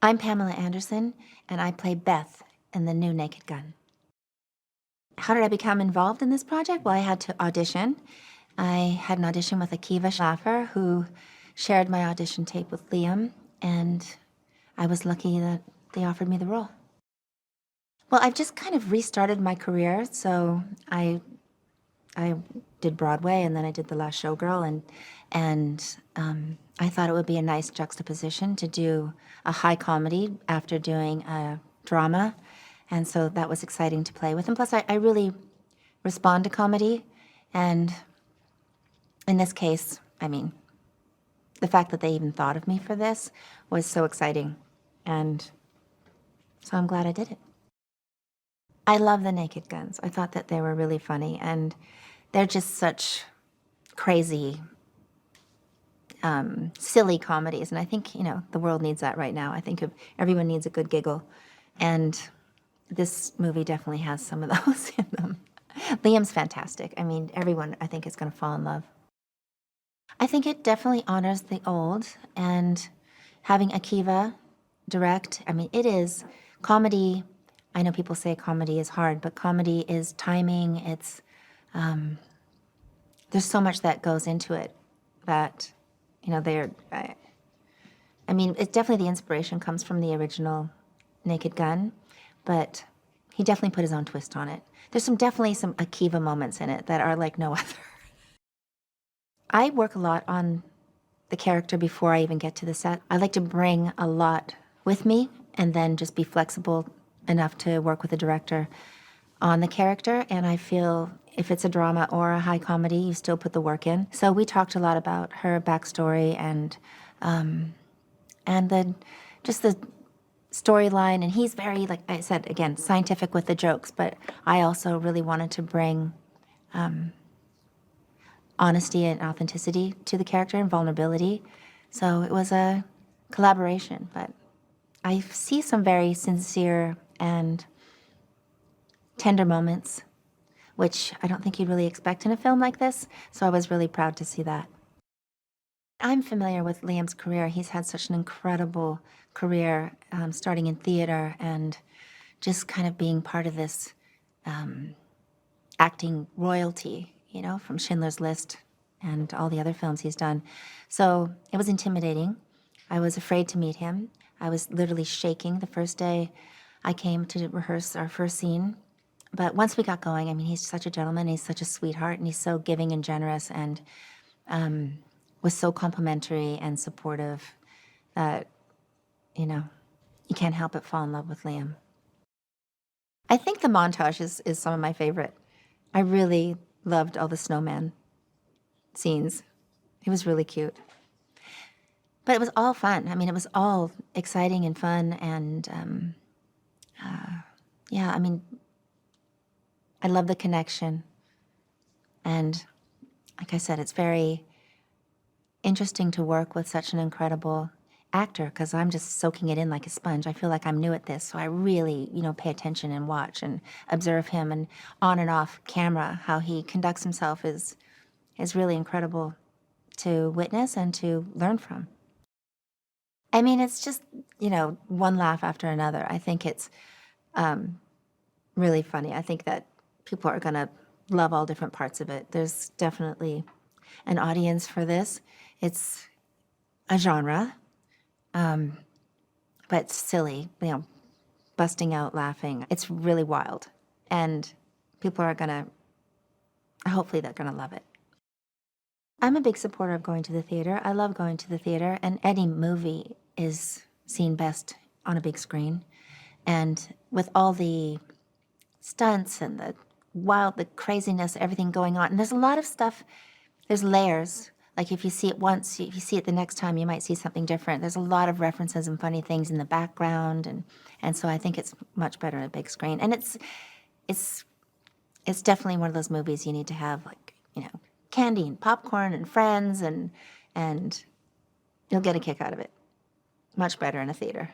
I'm Pamela Anderson, and I play Beth in the new Naked Gun. How did I become involved in this project? Well, I had to audition. I had an audition with Akiva Schaffer, who shared my audition tape with Liam, and I was lucky that they offered me the role. Well, I've just kind of restarted my career, so I did Broadway, and then I did The Last Showgirl, and I thought it would be a nice juxtaposition to do a high comedy after doing a drama, and so that was exciting to play with. And plus, I really respond to comedy, and in this case, I mean, the fact that they even thought of me for this was so exciting, and so I'm glad I did it. I love the Naked Guns. I thought that they were really funny, and they're just such crazy, silly comedies. And I think, the world needs that right now. I think everyone needs a good giggle. And this movie definitely has some of those in them. Liam's fantastic. I mean, everyone, I think, is going to fall in love. I think it definitely honors the old, and having Akiva direct, I mean, it is comedy. I know people say comedy is hard, but comedy is timing. It's there's so much that goes into it that, I mean, it's definitely the inspiration comes from the original Naked Gun, but he definitely put his own twist on it. There's definitely some Akiva moments in it that are like no other. I work a lot on the character before I even get to the set. I like to bring a lot with me and then just be flexible enough to work with the director on the character. And I feel if it's a drama or a high comedy, you still put the work in. So we talked a lot about her backstory and then just the storyline. And he's very, like I said, again, scientific with the jokes, but I also really wanted to bring honesty and authenticity to the character and vulnerability. So it was a collaboration, but I see some very sincere and tender moments, which I don't think you'd really expect in a film like this, so I was really proud to see that. I'm familiar with Liam's career. He's had such an incredible career, starting in theater and just kind of being part of this acting royalty, from Schindler's List and all the other films he's done. So it was intimidating. I was afraid to meet him. I was literally shaking the first day I came to rehearse our first scene. But once we got going, I mean, he's such a gentleman, he's such a sweetheart, and he's so giving and generous, and was so complimentary and supportive that, you can't help but fall in love with Liam. I think the montage is some of my favorite. I really loved all the snowman scenes. It was really cute. But it was all fun. I mean, it was all exciting and fun, and yeah, I mean, I love the connection. And like I said, it's very interesting to work with such an incredible actor because I'm just soaking it in like a sponge. I feel like I'm new at this, so I really, pay attention and watch and observe him, and on and off camera, how he conducts himself is really incredible to witness and to learn from. I mean, it's just, one laugh after another. I think it's really funny. I think that people are going to love all different parts of it. There's definitely an audience for this. It's a genre, but silly, busting out laughing. It's really wild. And people are hopefully they're gonna love it. I'm a big supporter of going to the theater. I love going to the theater, and any movie is seen best on a big screen. And with all the stunts and the craziness, everything going on, and there's a lot of stuff, there's layers. Like if you see it once, if you see it the next time, you might see something different. There's a lot of references and funny things in the background, and so I think it's much better on a big screen. And it's definitely one of those movies you need to have, like, candy and popcorn and friends, and you'll get a kick out of it. Much better in a theater.